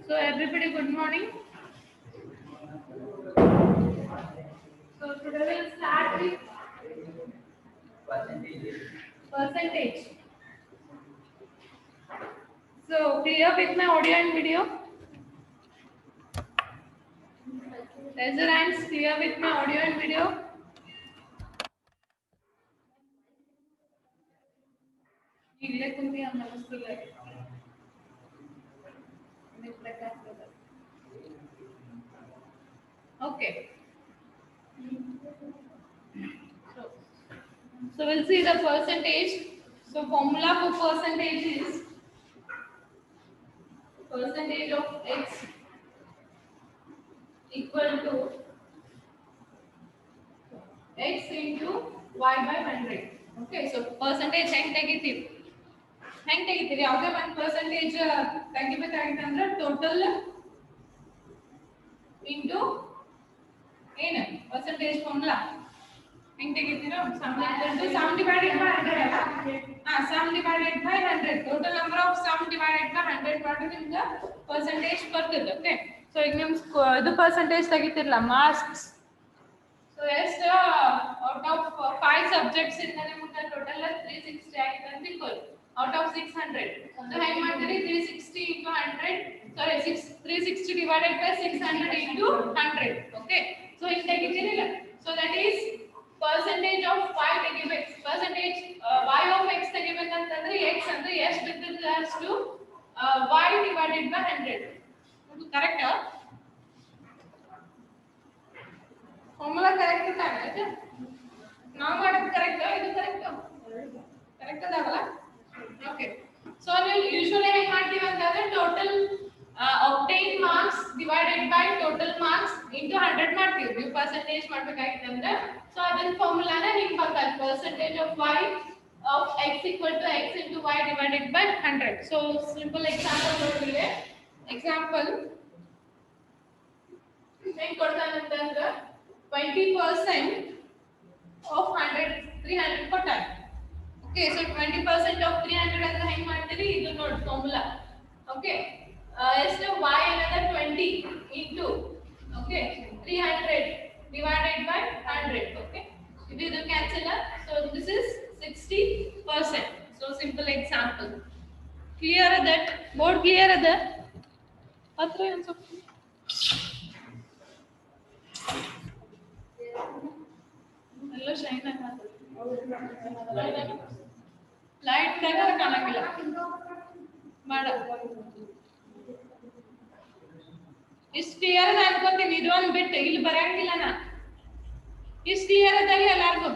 So everybody, good morning. So today we'll start with percentage. So clear with my audio and video? Raise your hands. Clear with my audio and video? ಈಗಲೇ ಕುಂತಿ ಅನ್ನಿಸ್ತದೆ. Okay. So we'll see the percentage. So formula for percentage is percentage of x equal to x into y by 100. Okay, so percentage ಹೆಂಗ್ ತೆಗಿತೀವಿ ಯಾವುದೇ ಒಂದು percentage ತೆಗಿಬೇಕಾಗಿತ್ತಂದ್ರೆ total into ಏನು percentage formula ಹೆಂಗ್ ತೆಗಿತೀರೋ sum divided by 100 sum divided by 100 total number of sum divided by 100 ಮಾಡಿದ್ರೆ ನಿಮಗೆ percentage ಬರ್ತದೆ. Okay, so ಈಗ ನಿಮ್ ಇದು ಪರ್ಸೆಂಟೇಜ್ ತೆಗಿತಿರಲ್ಲ ಮಾರ್ಕ್ಸ್. ಸೊ ಎಷ್ಟು ಔಟ್ ಆಫ್ 5 ಸಬ್ಜೆಕ್ಟ್ಸ್ ಇಂದ ನಿಮಗೆ ಟೋಟಲ್ 360 ಆಗಿದೆ ಅಂತ ತಿಳ್ಕೊಳ್ಳಿ. out of 600, so ಹೆಂಗ್ ಮಾಡ್ತೀರಿ 360 into 100, sorry 360 divided by 600 into 100. okay, so ಹಿಂಗ್ ತೆಗಿತೀರಿಲ್ಲ, so that is percentage of y ತೆಗಿಬೇಕು. percentage y of x ತೆಗಿಬೇಕಂತಂದ್ರೆ x ಅಂದ್ರೆ ಎಷ್ಟು ಬಿದ್ದಿದೆ ಅಷ್ಟು y divided by 100. ಇದು ಕರೆಕ್ಟ್ ಫಾರ್ಮುಲಾ ಕರೆಕ್ಟ್ ತಾನೆ? ನಾವು ಮಾಡೋದು ಕರೆಕ್ಟ್, ಇದು ಕರೆಕ್ಟ್ ಅದಾವಲ್ಲ? Okay, so usually ಹೆಂಗ್ ಮಾಡ್ತೀವಿ ಅಂತಂದ್ರೆ total obtained marks divided by total marks into 100 ಮಾಡ್ತೀವಿ. ನೀವು percentage ಮಾಡ್ಬೇಕಾಗಿತ್ತಂದ್ರೆ so ಅದನ್ನ ಫಾರ್ಮುಲಾನ ಹಿಂಗ್ ಬರ್ತಾರೆ percentage of y of x equal to x into y divided by 100. so simple example ನೋಡಿದ್ರೆ example ಹೆಂಗ್ ಕೊಡ್ತಾನೆ ಅಂತಂದ್ರೆ 20% of 100 300 ಕೊಟ್ಟಾನೆ. Okay, so 20% of 300 ಅಂತ ಹೆಂಗ್ ಮಾಡ್ತೀವಿ ಇದು ನೋಡಿ ಫಾರ್ಮುಲಾ. ಓಕೆ, ಎಷ್ಟು y ಅನ್ನೋದು 20 into okay 300 divided by 100. okay, ಇದು cancel, so this is 60%. so simple example. clear that board clear ಅದ ಹತ್ರ ಒಂದು ಸ್ವಲ್ಪ ಎಲ್ಲ ಶೈನ್ ಆಗತ್ತೆ ಲೈಟ್ ತೆಗೆದ್ರೆ ಕಾಣಂಗಿಲ್ಲ ಮಾಡ ಇಷ್ಟು ಕ್ಲಿಯರ್ ಅದ ಅನ್ಕೊಂತೀನಿ. ಇದು ಒಂದು ಬಿಟ್ಟು ಇಲ್ಲಿ ಬರಂಗಿಲ್ಲ ನಾ ಇಷ್ಟು ಕ್ಲಿಯರ್ ಅದಾಗ ಎಲ್ಲಾರ್ಗು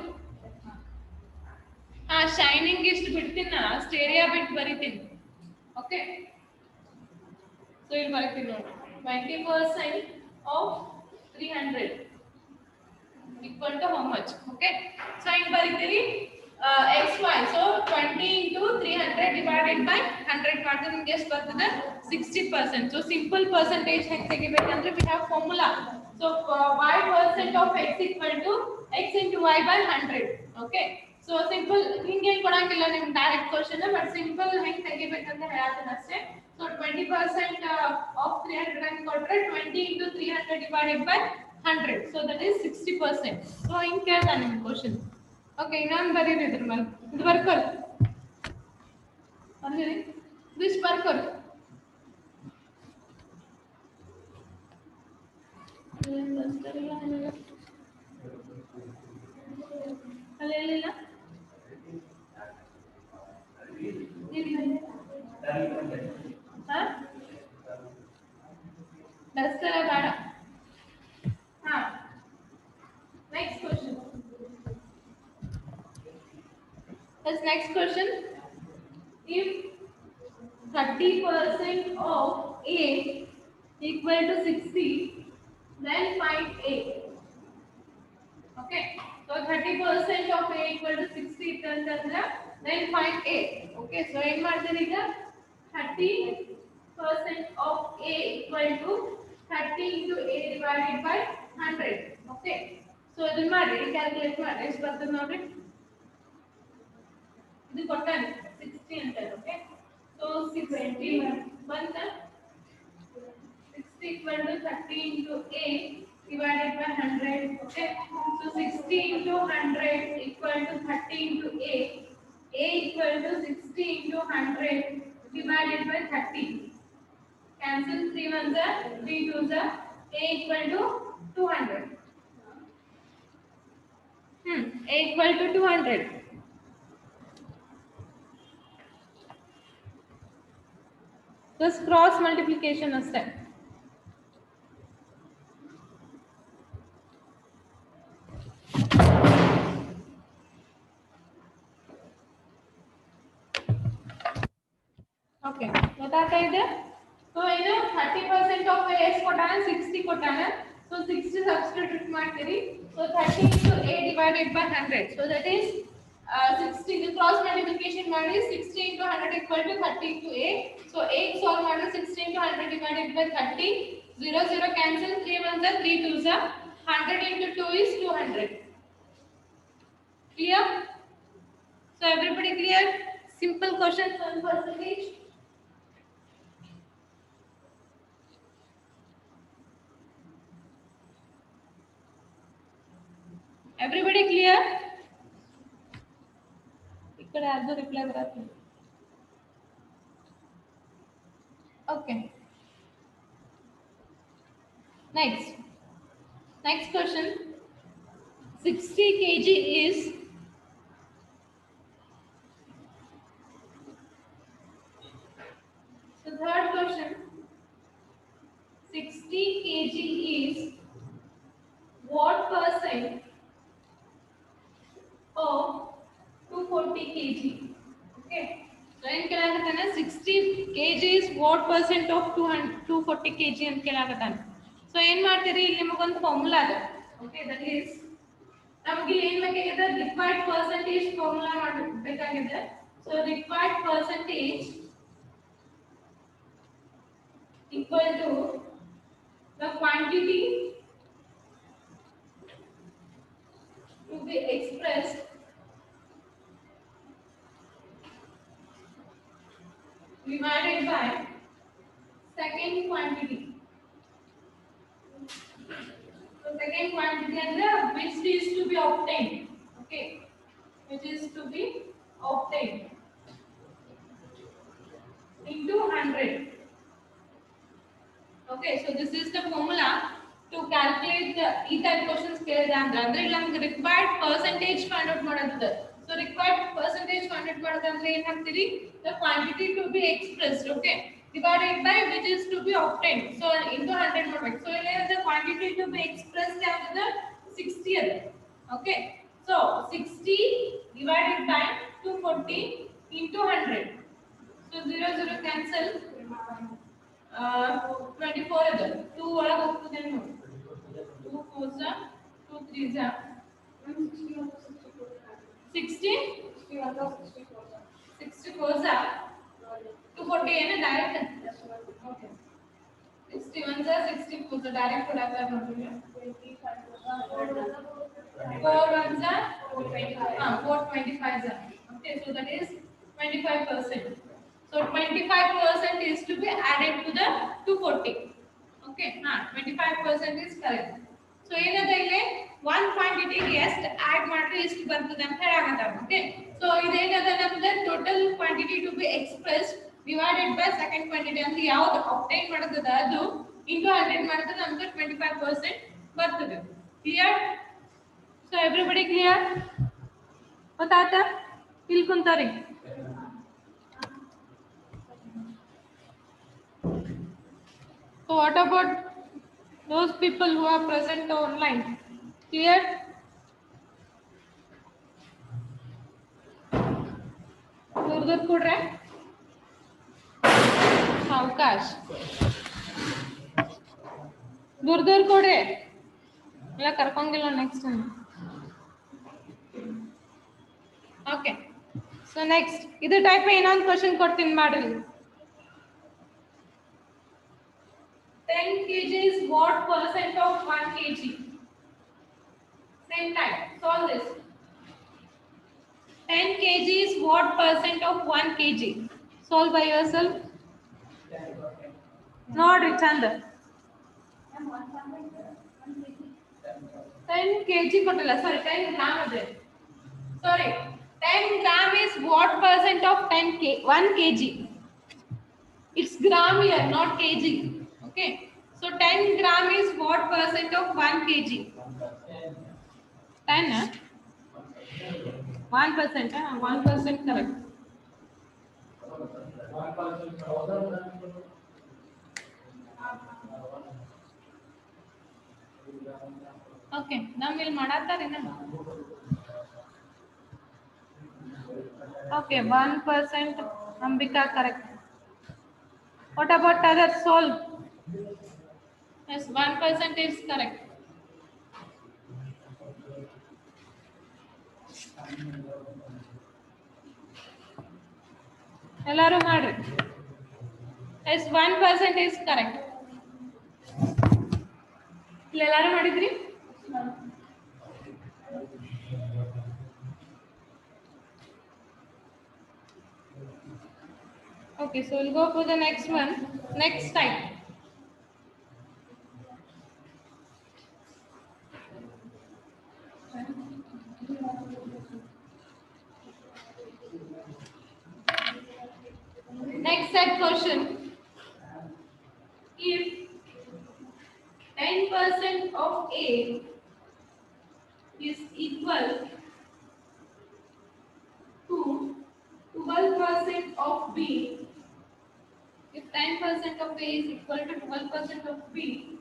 ಶೈನಿಂಗ್ ಇಷ್ಟು ಬಿಡ್ತೀನಿ ನಾ ಅಷ್ಟು ಏರಿಯಾ ಬಿಟ್ಟು ಬರಿತೀನಿ. ಓಕೆ, ಸೊ ಇಲ್ಲಿ ಬರೀತೀನಿ ನೋಡಿ 20% of 300 equal to how much? okay, so ಹಿಂಗ್ ಬರೀತೀರಿ xy, so 20 into 300 divided by 100 ಮಾಡಿದ್ರೆ ನಿಮಗೆ ಎಷ್ಟು ಬರ್ತದೆ 60%. so simple percentage ಹೆಂಗ್ ತೆಗಿಬೇಕಂದ್ರೆ we have formula. so y percent of x equal to x into y by 100. okay, so simple ಹಿಂಗೆ ಕೊಡಂಗಿಲ್ಲ ನಿಮ್ direct question, but simple ಹೆಂಗ್ ತೆಗಿಬೇಕಂತ ಹೇಳ್ತೀನಿ ಅಷ್ಟೇ. so 20% of 300 ಅಂತ ಕೊಟ್ರೆ 20 into 300 divided by 100, so that is 60%. so ಹಿಂಗ್ ಕೇಳ್ತಾನೆ ನಿಮ್ ಕ್ವೆಶ್ಚನ್. ಓಕೆ, ಇನ್ನೊಂದು ಬರೀರಿ ಇದ್ರ ಮೇಲೆ ಇದು ಬರ್ಕೊಳ್ಳಿ ಅಂದ್ರೆ ದಿಸ್ ಬರ್ಕೊಳ್ಳಿ ಅಲ್ಲೆಲ್ಲ ಡಸ್ಟರ್ ಬೇಡ. Next question. next question. If 30% of A equal to 60, then find A. okay, so 30% of A equal to 60 ಅಂತಂದ್ರೆ then find A. okay, so ಏನು ಮಾಡ್ತೀರಿ ಈಗ 30% of A equal to 30 into A divided by 100. okay, so ಇದನ್ನ ಮಾಡಿ calculate ಮಾಡಿ ಎಷ್ಟು ಬರ್ತದೆ ನೋಡಿ. ಇದು ಕೊಟ್ಟಾನೆ 60 ಅಂತ. ಓಕೆ, ಸೊ 60 ಬಂತ equal to 30 into A divided by 100. Okay. So 60 into 100 equal to 30 into A. A equal to 60 into 100 divided by 30. Cancel 3 ones are 3 twos are. A equal to 200. A equal to 200. Just cross multiplication ಅಷ್ಟೇ. Okay ಗೊತ್ತಾಗ್ತಾ ಇದೆ. So ಇದು 30% of ಎಷ್ಟು ಕೊಟ್ಟಾನೆ 60 ಕೊಟ್ಟಾನೆ. So 60 substitute ಮಾಡ್ತೀರಿ. So 30 into A divided by 100. So that is 60 ಇದು cross multiplication ಮಾಡಿ 60 into 100 equal to 30 into A. So A solve ಮಾಡಿ 60 into 100 divided by 30. 0 0 cancel 3 ones are 3 twos are. 100 into 2 is 200. Clear? So everybody clear? Simple question 1%. Everybody clear? ఇక్కడ యాదో reply రాదు. Okay. Next question. 60 kg is so third question. 60 kg is what percent of 240 kg? Okay. So in kelagatana 60 kg is what percent of 240 kg ಅಂತ kelagatan. So ಏನು ಮಾಡ್ತೀರಿ ಇಲ್ಲಿ ನಿಮಗೊಂದು formula ಇದೆ. Okay, that is ನಮಗೆ ಏನು ಬೇಕಾಗಿದೆ ರಿಕ್ವೈರ್ಡ್ ಪರ್ಸೆಂಟೇಜ್ ಫಾರ್ಮುಲಾ ಮಾಡಬೇಕಾಗಿದೆ. So required percentage equal to the quantity to be expressed divided by second quantity. So second quantity ಅಂದ್ರೆ which is to be obtained. Okay, which is to be obtained into 100. Okay, so this is the formula to calculate the type questions ಕೇಳಿದೆ ಅಂದ್ರೆ ಇಲ್ಲಿ ನಮಗೆ required percentage find out ಮಾಡೋದಿದೆ. So required percentage find out ಮಾಡೋದಂದ್ರೆ ಏನು ಹಾಕ್ತೀರಿ the quantity to be expressed, okay, divided by which is to be obtained. So into 100 ಮಾಡಬೇಕು. So ಇಲ್ಲಿ the quantity to be expressed ಯಾವುದು 60 ಅದು. Okay, so 60 divided by 240 into 100. So 0 0 cancel. 24 ಇದೆ 2 ಒಳಗೆ ಹೋಗ್ತದೆ ನೋಡಿ 2 4s 2 3s 60 64s 240 ಏನು direct okay 61s 64s direct ಕೊಡಾಕ ನೋಡಿ 4 1s 425s. Okay, so that is 25%. So 25% is to be added to the 240. Okay, 25% is correct. So ಏನದ ಇಲ್ಲಿ one quantity ಗೆ ಎಷ್ಟು add ಮಾಡಿದ್ರೆ ಎಷ್ಟು ಬರ್ತದೆ ಅಂತ ಹೇಳಾಗತ್ತ. Okay, so ಇದೇನದ ನಮಗೆ total quantity to be expressed divided by second quantity ಅಂದ್ರೆ ಯಾವುದು obtain ಮಾಡೋದದ ಅದು into 100 ಮಾಡಿದ್ರೆ ನಮಗೆ 25% ಬರ್ತದೆ. Clear? So everybody clear? ಗೊತ್ತಾಯ್ತಾ? ಇಲ್ಲಿ ಕುಂತಾರಿ. So what about those people who are present online? Clear? Durdur kudre? Avkash. Durdur kudre? Illa karkongilla next time. Okay. So next, idu type ಇನ್ನೊಂದು question ಕೊಡ್ತೀನಿ ಮಾಡಿ. 10 kg is what percent of 1 kg? Same time. Solve this. 10 kg is what percent of 1 kg? Solve by yourself. Nodri Chanda. 10 kg ಕೊಟ್ಟಿಲ್ಲ sorry 10 gram ಇದೆ sorry 10 gram is what percent of 10 k 1 kg it's gram here not kg okay so 10 gram is what percent of 1 kg 10 1% 1% correct okay now we'll ಮಾಡಾತಾರೆ okay 1% Ambika correct what about other solve yes 1% is correct ಎಲ್ಲರೂ ಮಾಡ್ರಿ yes 1% is correct ಎಲ್ಲರೂ ಮಾಡಿದ್ರಿ okay so we'll go for the next one next type next set question if 10% of A is equal to 12% of B if 10% of A is equal to 12% of B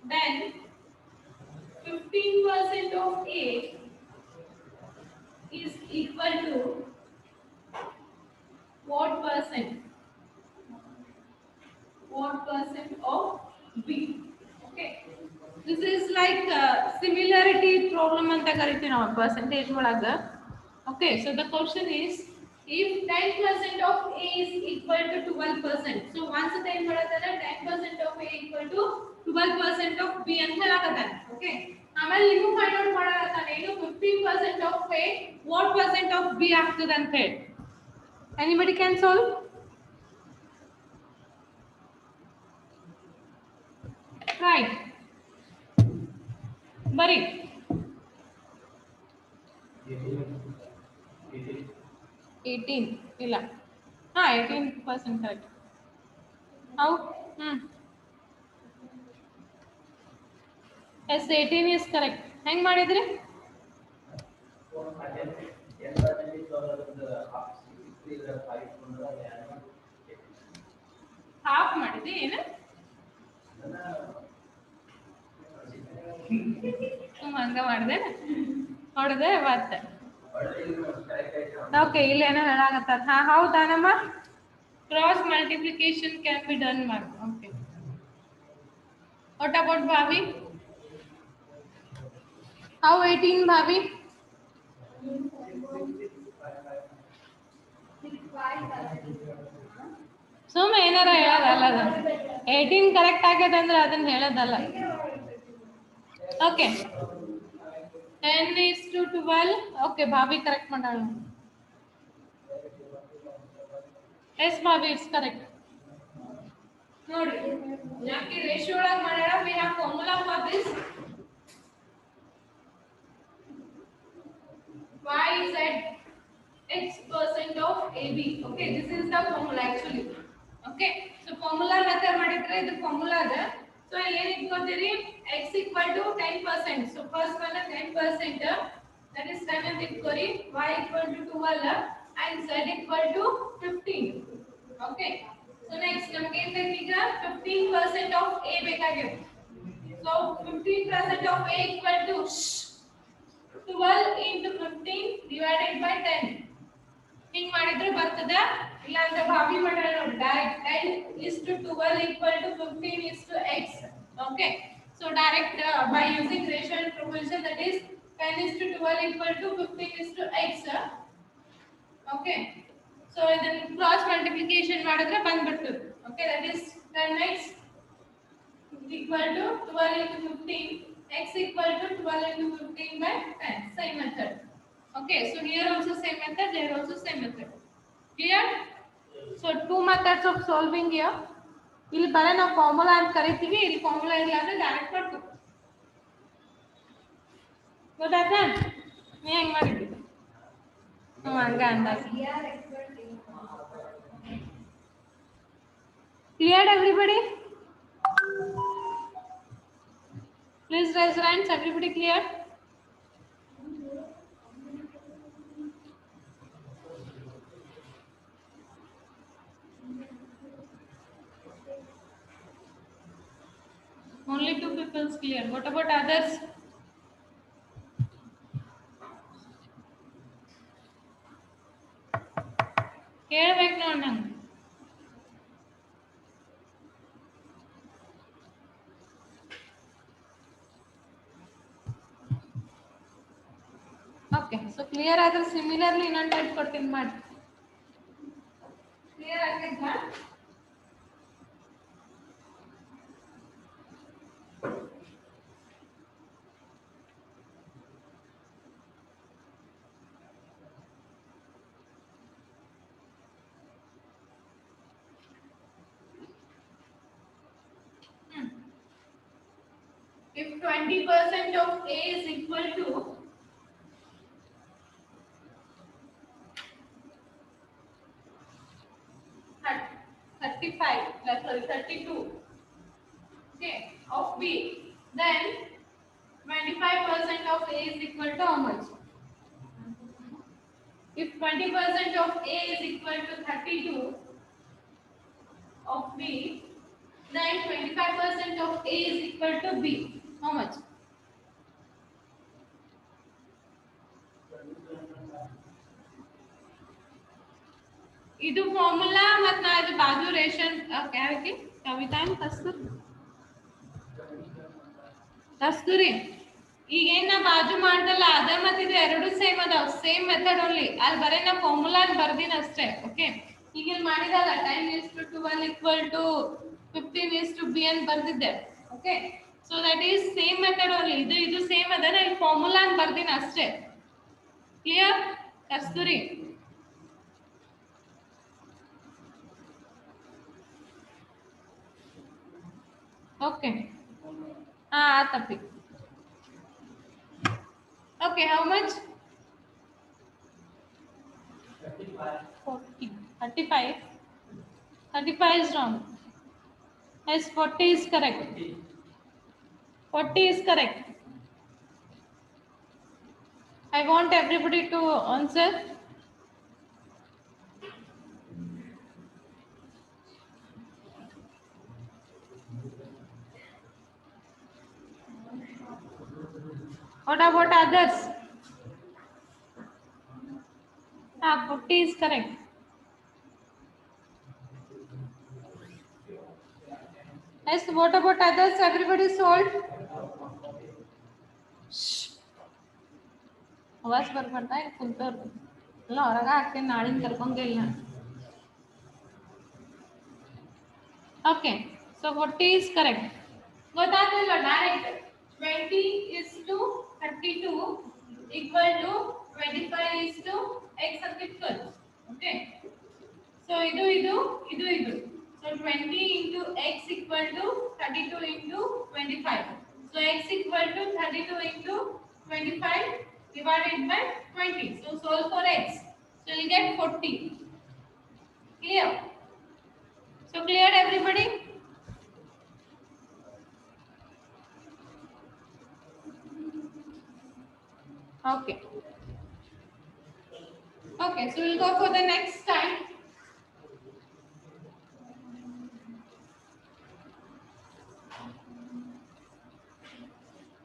then 15% of A is equal to what percent of B okay this is like similarity problem anta karitee ನಾವು percentage ಒಳಗ okay so the question is if 10% of A is equal to 12% so once time ಮಾಡತಾರೆ 10% of A equal to 12% of B ಅಂತ ಹೇಳಕತ್ತಾನೆ okay ಆಮೇಲೆ ನೀವು find out ಮಾಡಕತ್ತಾನೆ ಏನು 15% of A what percent of B ಆಗ್ತದೆ ಅಂತ ಹೇಳಿ anybody can solve right bari 18 ಇಲ್ಲ ಹಾ 18% correct how yes 18 is correct ಹೆಂಗ್ ಮಾಡಿದ್ರಿ ಹಾಫ್ ಮಾಡಿದ್ರಿ ಏನು ಹಂಗ ಮಾಡಿದೆ ನೋಡಿದೆ ಮತ್ತೆ ಓಕೆ ಇಲ್ಲಿ ಏನೋ ಹೇಳಾಕತ್ತಾರ ಹಾ ಹೌದಾ ನಮ್ಮ cross multiplication can be done ma'am okay what about bhavi how 18 bhavi ಸುಮ್ಮ ಏನಾರ ಹೇಳೋದಲ್ಲ ಅದು 18 ಕರೆಕ್ಟ್ ಆಗೈತೆ ಅಂದ್ರೆ ಅದನ್ನ ಹೇಳೋದಲ್ಲ ಓಕೆ 10 is to 12 ಓಕೆ ಭಾವಿ ಕರೆಕ್ಟ್ ಮಾಡಾಳ ಎಸ್ ಭಾವಿ ಇಟ್ಸ್ ಕರೆಕ್ಟ್ ನೋಡಿ ಯಾಕೆ ರೇಷಿಯೋ ಒಳಗೆ ಮಾಡ್ಯಾಳ we have formula for this y z x percent of AB okay this is the formula actually okay so formula method ಮಾಡಿದ್ರೆ ಇದು formula ಇದೆ so ಏನು ಇಟ್ಕೋತೀರಿ x equal to 10% so first one 10% that is 10 ಅಂತ ಇಟ್ಕೋರಿ y equal to 12 and z equal to 15 okay so next ನಮಗೆ ಏನು ಬೇಕು ಈಗ 15% of A ಬೇಕಾಗಿದೆ so 15% of A equal to 12 into 15 divided by 10 ಹಿಂಗ್ ಮಾಡಿದ್ರೆ ಬರ್ತದೆ ಇಲ್ಲ ಅಂದ್ರೆ ಭಾವಿ ಮಾಡಲ್ಲ ನೋಡಿ direct 10 is to 12 equal to 15 is to x okay so direct by using ratio and proportion that is 10 is to 12 equal to 15 is to x okay so ಇದನ್ನ cross multiplication ಮಾಡಿದ್ರೆ ಬಂದ್ಬಿಡ್ತದೆ okay that is 10x equal to 12 into 15 x equal to 12 into 15 by 10 same method okay so here also same method there also same method clear so two methods of solving here ಇಲ್ಲಿ ಬರ ನಾವು formula ಅಂತ ಕರಿತೀವಿ, ಇಲ್ಲಿ formula ಇಲ್ಲ ಅಂದ್ರೆ direct ಮಾಡ್ತೀವಿ. ಗೊತ್ತಾಯ್ತಾ? ನೀ ಹೆಂಗ್ ಮಾಡಿದ್ವಿ? ಹಂಗ ಅಂದಾಜ. Cleared everybody? Please raise your hands. Everybody clear? Only 2 people clear. What about others? ಕೇಳಬೇಕು ನೋಡಿ ನಂಗೆ. ಓಕೆ, ಸೊ ಕ್ಲಿಯರ್ ಆದ್ರೆ ಸಿಮಿಲರ್ಲಿ ಇನ್ನೊಂದು ಟೈಪ್ ಕೊಡ್ತೀನಿ ಮಾಡಿ. ಕ್ಲಿಯರ್ ಆಗ್ತೈತಾ? If 20% of A is equal to 32, okay, of B, then 25% of A is equal to how much? If 20% of A is equal to 32 of B, then 25% of A is equal to B. How much? ಇದು formula ಮತ್ತು ನಾ ಇದು ಬಾಜು ration ಯಾರಿಗೆ ಕವಿತಾ ಕಸ್ತೂರಿ ಈಗೇನು ನಾ ಬಾಜು ಮಾಡ್ದಲ್ಲ ಅದ ಮತ್ತು ಇದು ಎರಡು ಸೇಮ್ ಅದಾವ, ಸೇಮ್ ಮೆಥಡ್ ಓನ್ಲಿ. ಅಲ್ಲಿ ಬರೀ ನಾ ಫಾರ್ಮುಲಾ ಬರ್ದಿನ ಅಷ್ಟೇ. ಓಕೆ, ಈಗ ಇಲ್ಲಿ ಮಾಡಿದಲ್ಲ 10:12 = 15:B ಅಂತ ಬರ್ದಿದ್ದೆ. Okay, so that is same method only. ಇದು ಸೇಮ್ ಅದ, ನಾ ಇಲ್ಲಿ ಫಾರ್ಮುಲಾ ಅಂತ ಬರ್ದಿನ ಅಷ್ಟೇ. ಕ್ಲಿಯರ್ ಕಸ್ತೂರಿ? ಓಕೆ, ಆತಪ್ಪಿ. Okay, how much? 40. 35. 35 is wrong. Yes, 40 is correct. 40 is correct. I want everybody to answer. What about others? 40 is correct. Yes, what about others? Everybody sold? ಆವಾಜ್ ಬರ್ಬಾರ್ದಾ? ಕುಂತವ್ರು ಎಲ್ಲ ಹೊರಗೆ ಹಾಕ್ತೀನಿ, ನಾಳಿನ ಕರ್ಕೊಂಗಿಲ್ಲ. Okay, so 40 is correct. ಗೊತ್ತಾಗಲಿಲ್ಲ? ಡೈರೆಕ್ಟ್ 20:32 equal to 25:x ಅಂತ ಇಟ್ಕೊಳ್ಳಿ. ಓಕೆ, ಸೊ ಇದು so 20 into x equal to 32 into 25. So x equal to 32 into 25 divided by 20. So solve for x. So you get 40. Clear? So clear everybody? Okay. Okay, so we'll go for the next time.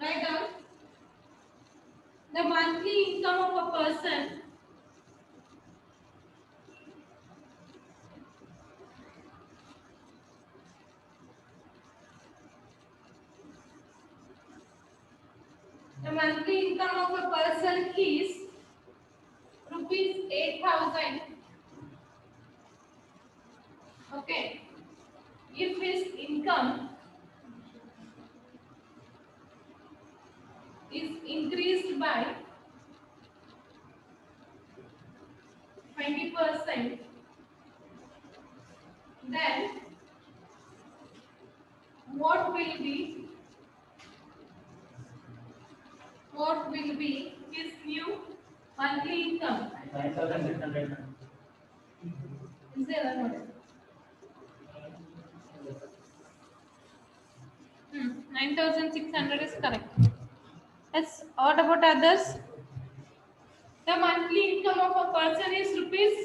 Write down the monthly income of a person is rupees 8,000. Okay, if his income is increased by 20%, then what will be his new monthly income? 9,600. Is there a note? 9,600 is correct. Yes. What about others? The monthly income of a person is rupees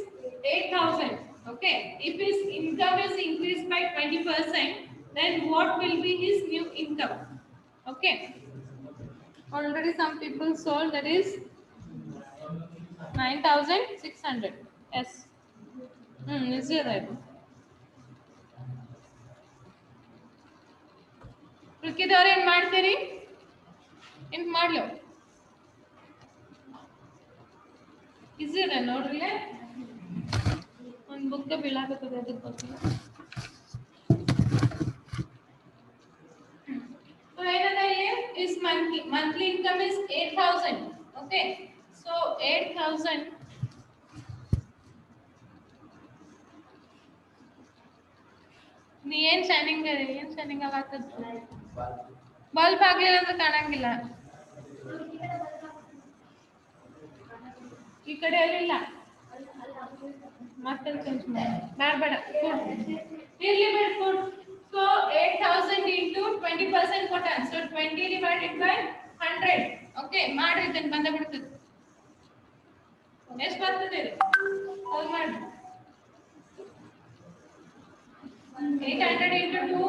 8,000. Okay. If his income is increased by 20%, then what will be his new income? Okay. Already some people sold, that is 9,600. Yes. Is it right? ಉಳ್ಕಿದವ್ರು ಏನ್ ಮಾಡ್ತೀರಿ? ಏನ್ ಮಾಡ್ಲು? Easy ಇದೆ ನೋಡ್ರಿ. ಒಂದು book ಬೀಳಾಕತ್ತದೆ ಅದಕ್ಕೆ ಗೊತ್ತಿಲ್ಲ. So his monthly income is 8,000. Okay. So 8,000. ನೀ ಏನ್ ಶಾನಿಂಗ್ ಆಗತ್ತದ? ಬಲ್ಬ್ ಆಗ್ಲಿಲ್ಲ ಅಂದ್ರೆ ಕಾಣಂಗಿಲ್ಲ. ಈ ಕಡೆ ಅಲ್ಲಿಲ್ಲ. ಮತ್ತೆ ಚೇಂಜ್ ಮಾಡಿ ಬೇಡ ಇರ್ಲಿ ಬಿಡು. So 8,000 into 20% ಕೊಟ್ಟಾನ. So 20 divided by 100. Okay, ಮಾಡ್ರಿ ಇದನ್ನ ಬಂದ ಬಿಡ್ತದೆ. ಎಷ್ಟು ಬರ್ತದೆ ಇದು? ಸಾಲ್ವ್ ಮಾಡಿ. 800 into 2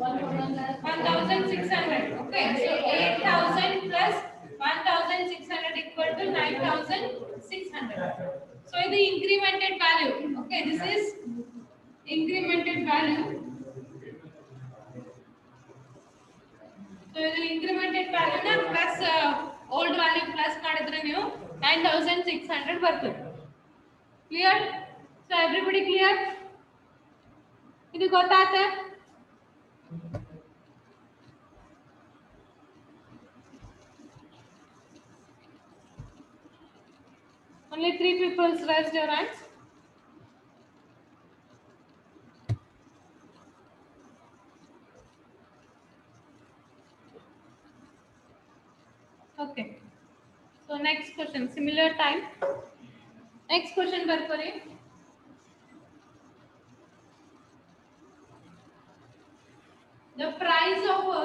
1,600. Okay, so 8,000 plus 1,600 equal to 9,600. So the incremented value. Okay, this is incremented value. So the incremented value na plus old value plus ಮಾಡಿದ್ರೆ ನೀವು 9,600 ಬರ್ತದೆ. Clear? So everybody clear? ಇದು ಗೊತ್ತಾಯ್ತಾ? Only 3 people raised your hands. Okay. So next question, similar time. Next question ಬರ್ಕೋರಿ. The price of a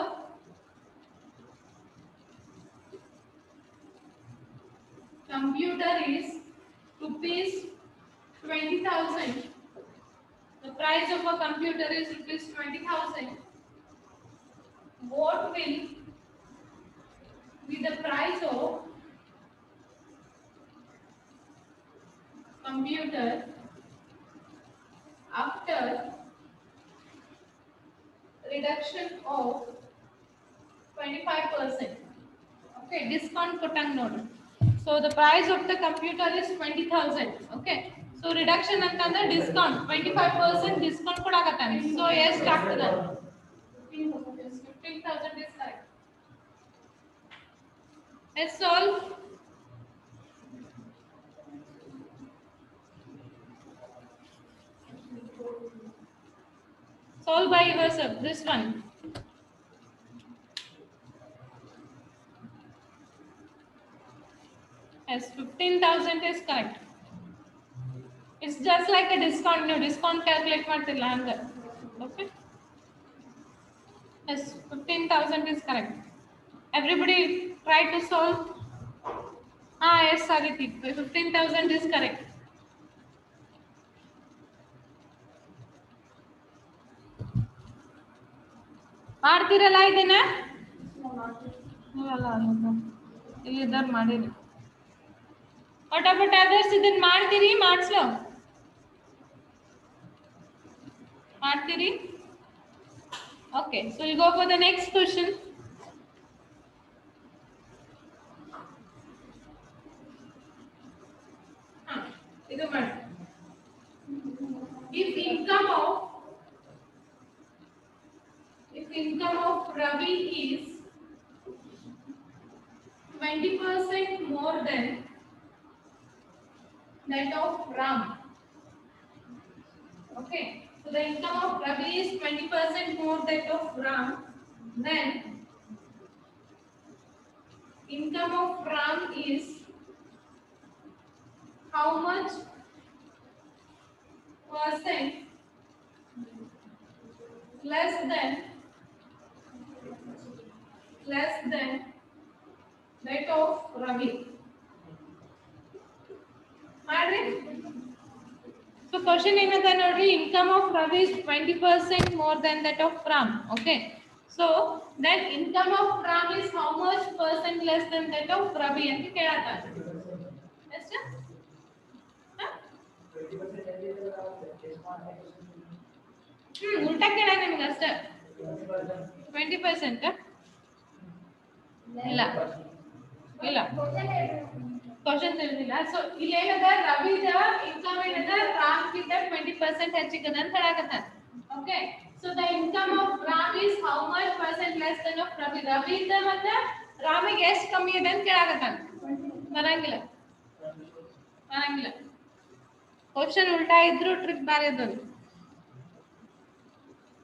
computer is rupees 20,000. The price of a computer is rupees 20,000. What will be the price of computer after reduction of 25%? Okay, discount ಕೊಟ್ಟಂಗ ನೋಡಿ. So the price of the computer is 20,000. Okay, so reduction ಅಂತಂದ್ರೆ discount 25% discount ಕೊಡಾಕತ್ತಾನೆ. So ಎಷ್ಟು ಆಗ್ತದೆ? 15,000 is correct. Let's solve. Solve by yourself. This one. Yes, 15,000 is correct. It's just like a discount. No discount calculate ಮಾಡ್ತಿಲ್ಲ ಹಂಗ. Okay. Yes, 15,000 is correct. Everybody try to solve. Yes, Sagiti. 15,000 is correct. ಮಾಡ್ತಿರಲ್ಲ ಇದನ್ನ? ಅಲ್ಲ ಇಲ್ಲಿದ್ದಾರೆ ಮಾಡಿರಿ. What about others? ಇದನ್ನ ಮಾಡ್ತೀರಿ? ಮಾಡಿಸ್ಲೋ? ಮಾಡ್ತೀರಿ? Okay, so we'll go for the next question. ಇದು ಮಾಡಿ. If income of Ravi is 20% more than that of Ram. Okay. So the income of Ravi is 20% more that of Ram. Then income of Ram is how much percent less than that of Ravi. Madre? So question ಏನದ ನೋಡ್ರಿ, income of Ravi is 20% more than that of Ram. Okay. So then income of Ram is how much percent less than that of Ravi ಅಂತ ಕೇಳತಾನ. ಎಷ್ಟು? ಉಲ್ಟಾ ಕೇಳ ನಿಮ್ಗೆ ಅಷ್ಟೇ. 20%? ಇಲ್ಲ ಇಲ್ಲ ಕ್ವಶನ್ ತಿಳಿದಿಲ್ಲ. ಸೊ ಇಲ್ಲಿ ಏನದ ರವಿದ ಇನ್ಕಮ್ ಏನದ ರಾಮ್ ಕಿಂತ 20% ಹೆಚ್ಚಿಗದ ಅಂತ ಹೇಳಕತ್ತಾನ. Okay. So the income of Ram is how much percent less than of Ravi. ರವಿದ ಮತ್ತೆ ರಾಮಿಗೆ ಎಷ್ಟು ಕಮ್ಮಿ ಇದೆ ಅಂತ ಕೇಳಕತ್ತಾನ. ಬರಂಗಿಲ್ಲ ಬರಂಗಿಲ್ಲ. ಕ್ವಶನ್ ಉಲ್ಟಾ ಇದ್ರು ಟ್ರಿಕ್ ಬೇರೆ ಇದ್ದು.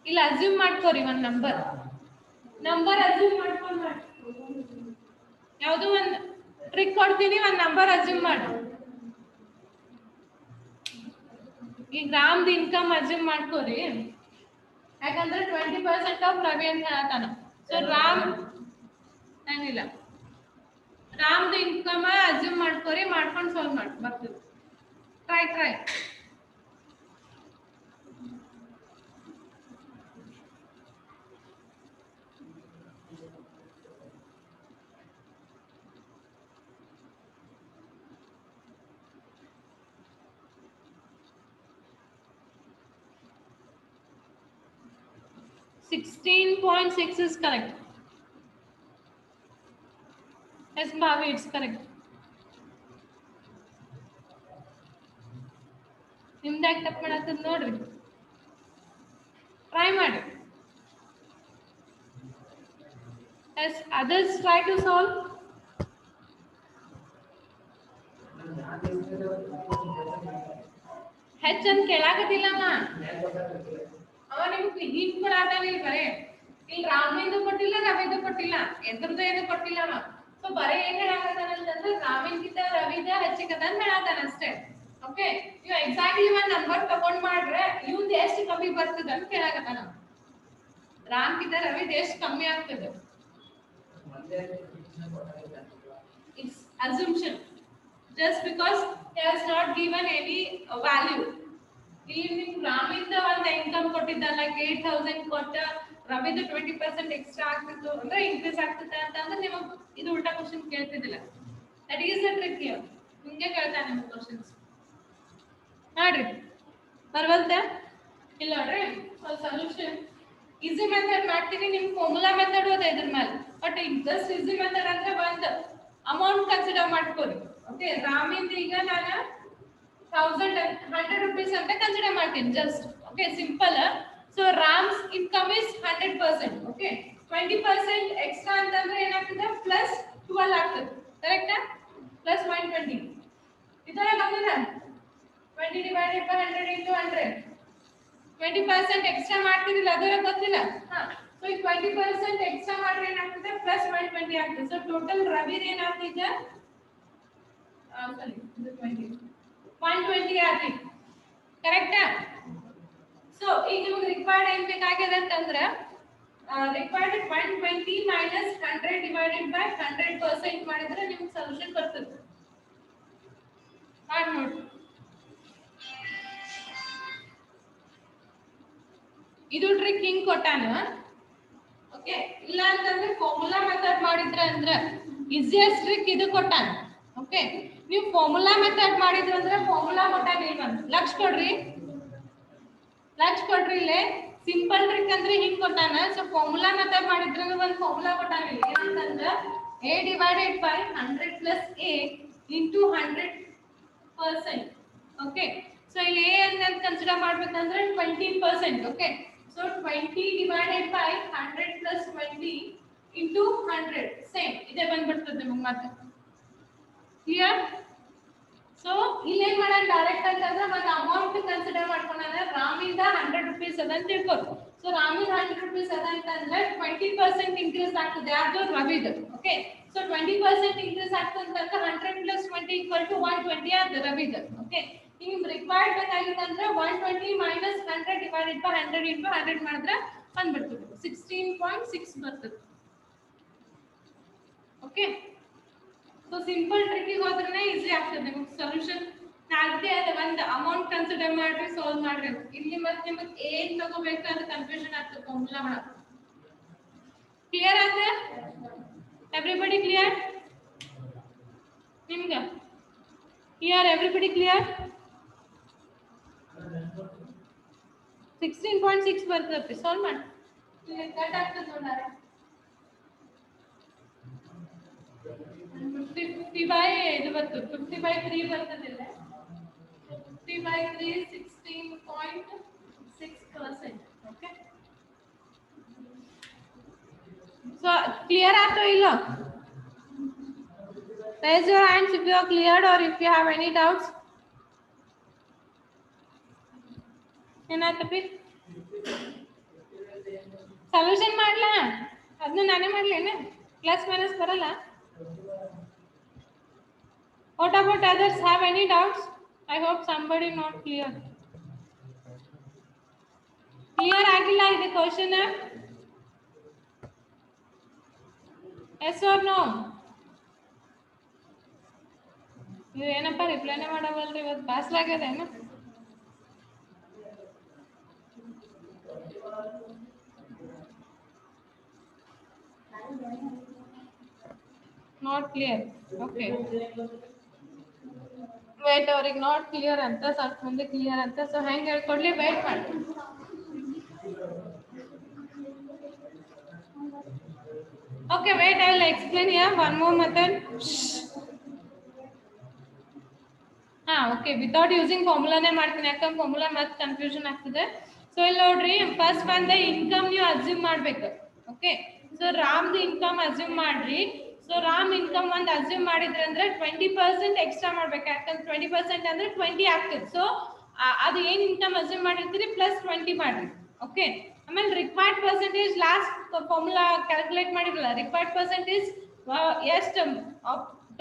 ಇಲ್ಲ ಅಸ್ಯೂಮ್ ಮಾಡ್ಕೋರಿ ಒಂದು ನಂಬರ್ ಅಸ್ಯೂಮ್ ಮಾಡ್ಕೊಂಡು ಮಾಡಿ. ಯಾವುದೋ ಒಂದು ಟ್ರಿಕ್ ಕೊಡ್ತೀನಿ, ಒಂದು ನಂಬರ್ ಅಸ್ಯೂಮ್ ಮಾಡಿ. ಈಗ ರಾಮ್ದು ಇನ್ಕಮ್ ಅಸ್ಯೂಮ್ ಮಾಡ್ಕೋರಿ, ಯಾಕಂದ್ರೆ 20% ಆಫ್ ರವಿ ಅಂತ ಹೇಳತಾನ. ಸೊ ರಾಮ್ ಏನಿಲ್ಲ, ರಾಮ್ದು ಇನ್ಕಮ್ ಅಸ್ಯೂಮ್ ಮಾಡ್ಕೋರಿ, ಮಾಡ್ಕೊಂಡು ಸಾಲ್ವ್ ಮಾಡಿ ಬರ್ತದೆ. Try 16.6 is correct. Yes, Bhavi, it's correct. ನಿಮ್ದು ಯಾಕೆ ತಪ್ಪು ಮಾಡತ್ತದ ನೋಡ್ರಿ, ಟ್ರೈ ಮಾಡಿ. Yes, others try to solve. ಹೆಚ್ಚನ್ ಕೇಳಾಕತ್ತಿಲ್ಲ ಅವ ನಿಮ್ಗೆ ಹಿಂಗ್ ಕೊಡಾತಾನ. ಇಲ್ಲಿ ಬರೇ ಇಲ್ಲಿ ರಾಮಿಂದು ಕೊಟ್ಟಿಲ್ಲ, ರವಿದು ಕೊಟ್ಟಿಲ್ಲ, ಎದ್ರದ್ದು ಏನು ಕೊಟ್ಟಿಲ್ಲ ಅವ. ಸೊ ಬರೇ ಏನ್ ಹೇಳಾಕತ್ತಾನ ಅಂತಂದ್ರೆ ರಾಮಿನ್ಕಿಂತ ರವಿದ ಹೆಚ್ಚಿಗದ ಅಂತ ಹೇಳಾತಾನ ಅಷ್ಟೇ. ಓಕೆ. ನೀವು ಎಕ್ಸಾಕ್ಟ್ಲಿ ಒಂದ್ ನಂಬರ್ ತಗೊಂಡ್ ಮಾಡ್ರೆ ಇವ್ದು ಎಷ್ಟು ಕಮ್ಮಿ ಬರ್ತದ ಅಂತ ಕೇಳಾಕತ್ತಾನ. ರಾಮ್ಕಿಂತ ರವಿದ ಎಷ್ಟು ಕಮ್ಮಿ ಆಗ್ತದೆ. It's assumption. Just because he has not given any value. ಇಲ್ಲಿ ನಿಮ್ ರಾಮಿಂದ ಒಂದು ಇನ್ಕಮ್ ಕೊಟ್ಟಿದ್ದಲ್ಲ 8000 ಕೊಟ್ಟ, ರವಿದ 20% ಎಕ್ಸ್ಟ್ರಾ ಆಗ್ತಿತ್ತು ಅಂದ್ರೆ ಇನ್ಕ್ರೀಸ್ ಆಗ್ತಿತ್ತು ಅಂತಂದ್ರೆ ನಿಮಗೆ ಇದು ಉಲ್ಟಾ ಕ್ವಶನ್ ಕೇಳ್ತಿದ್ದಿಲ್ಲ. That is the trick here. ಹಿಂಗೆ ಕೇಳ್ತಾನೆ ನಿಮಗೆ ಕ್ವಶನ್ಸ್. ಮಾಡ್ರಿ ಬರವಲ್ತ ಇಲ್ಲ ನೋಡ್ರಿ. ಸೊಲ್ಯೂಷನ್ ಈಸಿ ಮೆಥಡ್ ಮಾಡ್ತೀನಿ, ನಿಮ್ ಫಾರ್ಮುಲಾ ಮೆಥಡ್ ಓದ ಇದ್ರ ಮೇಲೆ. ಬಟ್ ಜಸ್ಟ್ ಈಸಿ ಮೆಥಡ್ ಅಂದ್ರೆ ಒಂದು ಅಮೌಂಟ್ ಕನ್ಸಿಡರ್ ಮಾಡ್ಕೊಳ್ಳಿ. ಓಕೆ. ರಾಮಿಂದ ಈಗ ನಾನು 100 rupees ಅಂತ ಕನ್ಸಿಡರ್ ಮಾಡ್ತೀನಿ just. Okay, simple. So RAMs income is 100%. Okay. 20% extra ಅಂತಂದ್ರೆ ಏನಾಗ್ತದೆ, ಪ್ಲಸ್ 12 ಆಗ್ತದೆ. ಕರೆಕ್ಟಾ? ಪ್ಲಸ್ 120 ಇದರ ಬಂದಿದೆ. 20 ಡಿವೈಡೆಡ್ ಬೈ 100 into 100. 20% ಎಕ್ಸ್ಟ್ರಾ ಮಾಡ್ತಿರಲಿಲ್ಲ, ಅದರ ಗೊತ್ತಿಲ್ಲ. ಸೊ ಈ 20% ಎಕ್ಸ್ಟ್ರಾ ಮಾಡ್ರೆ ಏನಾಗ್ತದೆ, ಪ್ಲಸ್ 120 ಆಗ್ತದೆ. ಸೊ ಟೋಟಲ್ ರವಿದ ಏನಾಗ್ತಿದೆ, ಸಾರಿ 120 ಆಗ್ತದೆ. ಕರೆಕ್ಟಾ? ಸೊ ಈಗ ನಿಮಗೆ ರಿಕ್ವೈರ್ಡ್ ಏನ್ ಬೇಕಾಗಿದೆ ಅಂತಂದ್ರೆ ರಿಕ್ವೈರ್ಡ್ 120 minus 100 divided by 100% ಮಾಡಿದ್ರೆ ನಿಮಗೆ ಸೊಲ್ಯೂಷನ್ ಬರ್ತದೆ. ಮಾಡಿ ನೋಡಿ. ಇದು ಟ್ರಿಕ್ ಹಿಂಗ್ ಕೊಟ್ಟಾನ. ಓಕೆ. ಇಲ್ಲ ಅಂತಂದ್ರೆ ಫಾರ್ಮುಲಾ ಮೆಥಡ್ ಮಾಡಿದ್ರೆ ಅಂದ್ರೆ ಈಸಿಯೆಸ್ಟ್ ಟ್ರಿಕ್ ಇದು ಕೊಟ್ಟಾನ. ಓಕೆ. ನೀವು ಫಾರ್ಮುಲಾ ಮೆಥಡ್ ಮಾಡಿದ್ರೆ ಅಂದ್ರೆ ಫಾರ್ಮುಲಾ ಕೊಟ್ಟಾನ. ಈಗ ಲಕ್ಷ ಕೊಡ್ರಿ ಇಲ್ಲೇ ಸಿಂಪಲ್ ಟ್ರಿಕ್ ಅಂದ್ರೆ ಹಿಂಗ್ ಕೊಟ್ಟಾನ. ಸೊ ಫಾರ್ಮುಲಾ ಮೆಥಡ್ ಮಾಡಿದ್ರೆ ಒಂದು ಫಾರ್ಮುಲಾ ಕೊಟ್ಟಾನ ಏನಂತಂದ್ರೆ a divided by 100 plus a into 100%. Okay. So ಇಲ್ಲಿ a ಅಂತ ಕನ್ಸಿಡರ್ ಮಾಡ್ಬೇಕಂದ್ರೆ 20%. Okay. So 20 divided by 100 plus 20 into 100 same ಇದೇ ಬಂದ್ಬಿಡ್ತದೆ ನಿಮಗೆ ಮತ್ತೆ. ಕ್ಲಿಯರ್? ಸೊ ಇಲ್ಲಿ ಏನ್ ಮಾಡೋಣ ಡೈರೆಕ್ಟ್ ಅಂತಂದ್ರೆ ಮತ್ತೆ ಅಮೌಂಟ್ ಕನ್ಸಿಡರ್ ಮಾಡ್ಕೊಂಡ್ರೆ ರಾಮಿಂದ 100 ರೂಪೀಸ್ ಅದ ಅಂತ ತಿಳ್ಕೊರಿ. ಸೊ ರಾಮಿಂದ 100 ರೂಪೀಸ್ ಅದ ಅಂತಂದ್ರೆ 20% ಇನ್ಕ್ರೀಸ್ ಆಗ್ತದೆ ಯಾರ್ದು ರವಿದ್. ಓಕೆ, ಸೊ 20% ಇನ್ಕ್ರೀಸ್ ಆಗ್ತಂತಂದ್ರೆ 100 + 20 = 120 ಆಗ್ತದೆ ರವಿದ್. ಓಕೆ, ನಿಮ್ಗೆ ರಿಕ್ವೈರ್ಡ್ ಬೇಕಾಗಿತ್ತು ಅಂದ್ರೆ 120 - 100 / 100 × 100 ಮಾಡಿದ್ರೆ ಬಂದ್ಬಿಡ್ತದೆ 16.6 ಬರ್ತದೆ. ಓಕೆ, ಸೊ ಸಿಂಪಲ್ ಟ್ರಿಕ್ಕಿಗೆ ಹೋದ್ರೆ ಈಸಿ ಆಗ್ತದೆ ನಿಮಗೆ ಸೊಲ್ಯೂಷನ್. ನಾಲ್ಕೇ ಅದ ಒಂದು ಅಮೌಂಟ್ ಕನ್ಸಿಡರ್ ಮಾಡ್ರಿ ಸಾಲ್ವ್ ಮಾಡ್ರಿ. ಇಲ್ಲಿ ಮತ್ತೆ ನಿಮಗೆ ಏನ್ ತಗೋಬೇಕು ಅಂತ ಕನ್ಫ್ಯೂಷನ್ ಆಗ್ತದೆ ಫಾರ್ಮುಲಾ ಒಳಗೆ. ಕ್ಲಿಯರ್ ಆದ್ರೆ ಎವ್ರಿಬಡಿ ಕ್ಲಿಯರ್? ನಿಮ್ಗೆ ಕ್ಲಿಯರ್? Everybody clear? 16.6 ಬರ್ತದೆ ಸಾಲ್ವ್ ಮಾಡಿ. ಇಲ್ಲಿ ಕಟ್ ಆಗ್ತದೆ ನೋಡ್ರಿ 50/3 ಇದು ಬರ್ತದೆ 50/3 ಬರ್ತದೆ ಇಲ್ಲ 50/3 16.6%. ಓಕೆ, ಸೊ ಕ್ಲಿಯರ್ ಆಯ್ತು ಇಲ್ಲ? Raise your hands if you are cleared or if you have any doubts. ಏನಾಯ್ತಪ್ಪಿ ಸೊಲ್ಯೂಷನ್ ಮಾಡ್ಲಾ? ಅದನ್ನ ನಾನೇ ಮಾಡ್ಲೇನೆ? ಪ್ಲಸ್ ಮೈನಸ್ ಬರಲ್ಲ? What about others? Have any doubts? I hope somebody not clear. Clear ಆಗಿಲ್ಲ ಇದು ಕ್ವೆಶ್ಚನ್? Yes or no? ನೀವು ಏನಪ್ಪ ರಿಪ್ಲೈನೇ ಮಾಡವಲ್ರಿ ಇವತ್ತು ಪಾಸ್ ಆಗ್ಯದೇನು? Not clear. ಓಕೆ, ವೇಟ್, ಅವ್ರಿಗೆ ನಾಟ್ ಕ್ಲಿಯರ್ ಅಂತ ಸ್ವಲ್ಪ ಮುಂದೆ ಕ್ಲಿಯರ್ ಅಂತ. ಸೊ ಹೆಂಗೆ ಹೇಳ್ಕೊಡ್ಲಿ? ವೇಟ್ ಮಾಡಿ. Okay, wait, I will explain here one more method. ಹಾ, ಓಕೆ, ವಿತೌಟ್ ಯೂಸಿಂಗ್ ಫಾರ್ಮುಲಾನೇ ಮಾಡ್ತೀನಿ ಯಾಕಂದ್ರೆ ಫಾರ್ಮುಲಾ ಮತ್ತೆ ಕನ್ಫ್ಯೂಷನ್ ಆಗ್ತದೆ. ಸೊ ಇಲ್ಲಿ ನೋಡ್ರಿ, ಫಸ್ಟ್ ಬಂದ ಇನ್ಕಮ್ ನೀವು ಅಸ್ಯೂಮ್ ಮಾಡ್ಬೇಕು. ಓಕೆ, ಸೊ ರಾಮ್ದು ಇನ್ಕಮ್ ಅಸ್ಯೂಮ್ ಮಾಡ್ರಿ. ಸೊ ರಾಮ್ ಇನ್ಕಮ್ ಒಂದು ಅಸ್ಯೂಮ್ ಮಾಡಿದ್ರೆ ಅಂದ್ರೆ 20% ಎಕ್ಸ್ಟ್ರಾ ಮಾಡ್ಬೇಕು ಯಾಕಂದ್ರೆ 20% ಅಂದ್ರೆ 20 ಆಗ್ತದೆ. ಸೊ ಅದು ಏನು ಇನ್ಕಮ್ ಅಸ್ಯೂಮ್ ಮಾಡಿರ್ತೀರಿ ಪ್ಲಸ್ 20 ಮಾಡ್ರಿ. ಓಕೆ, ಆಮೇಲೆ required percentage last formula calculate ಮಾಡಿರಲ್ಲ, ರಿಕ್ವೈರ್ಡ್ ಪರ್ಸೆಂಟೇಜ್ ಎಷ್ಟು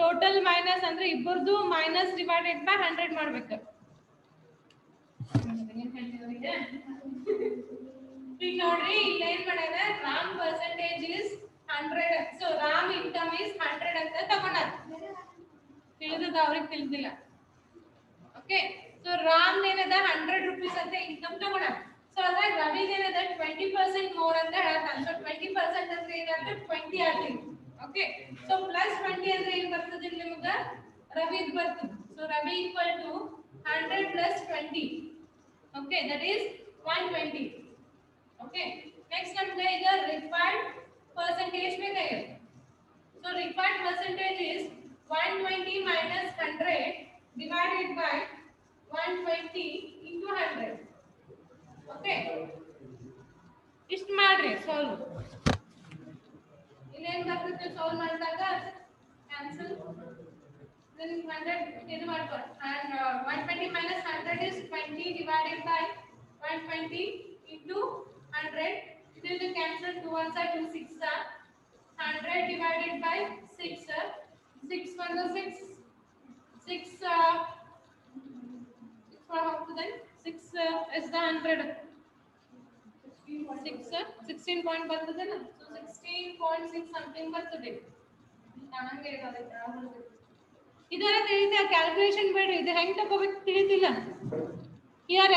ಟೋಟಲ್ ಮೈನಸ್ ಅಂದ್ರೆ ಇಬ್ಬರದು ಮೈನಸ್ ಡಿವೈಡೆಡ್ ಬೈ 100 ಮಾಡ್ಬೇಕು. ಈಗ ನೋಡ್ರಿ, ಇಲ್ಲಿ ಏನ್ ಮಾಡ್ಯಾರ, Ram percentage is 100. So Ram income is 100 ಅಂತ ತಗೊಂಡಾರ. ತಿಳಿದ ಅವ್ರಿಗೆ ತಿಳಿದಿಲ್ಲ. ಓಕೆ, ಸೊ ರಾಮ್ ಏನದ 100 ರೂಪೀಸ್ ಅಂತ ಇನ್ಕಮ್ ತಗೊಂಡಾರ. ಸೊ ಅದ್ರಾಗ ರವಿಗೆ ಏನದ 20% ಮೋರ್ ಅಂತ ಹೇಳ್ತಾನೆ. ಸೊ 20% ಅಂದ್ರೆ ಏನಾಗ್ತದೆ 20 ಆಗ್ತದೆ. ಓಕೆ, ಸೊ ಪ್ಲಸ್ 20 ಅಂದ್ರೆ ಏನು ಬರ್ತದೆ ನಿಮಗೆ? ರವಿದ್ ಬರ್ತದೆ. ಸೊ ರವಿ equal to 100 + 20. Okay, that is 120. Okay, next ನಮಗೆ ಈಗ ರಿಕ್ವೈರ್ಡ್ ಪರ್ಸೆಂಟೇಜ್ ಬೇಕಾಗಿದೆ. So required percentage is 120 - 100 divided by 120 into 100. Okay, ಇಷ್ಟು ಮಾಡ್ರಿ ಸಾಲ್ವ್. ಇಲ್ಲೇನು ಬರ್ತದೆ ಸಾಲ್ವ್ ಮಾಡಿದಾಗ ಕ್ಯಾನ್ಸಲ್. then 100 ಇದು ಮಾಡ್ಕೊಳ್ಳಿ. and 120 - 100 is 20 divided by 120 into 100. This will cancel 2 1s are 2 6 are 100 divided by 6 6 1 6 6 what happens then 6 is the 100 6 16 point ಬರ್ತದೆ ना. so 16.6 something ಬರ್ತದೆ. ತಾನಂಗೆ ಇರೋದು ಇದರ ತಿಳಿದ ಕ್ಯಾಲ್ಕುಲೇಷನ್ ಬೇಡ್ರಿ, ಇದು ಹೆಂಗೆ ತಗೋಬೇಕು ತಿಳಿದಿಲ್ಲ. ಹಿಯರ್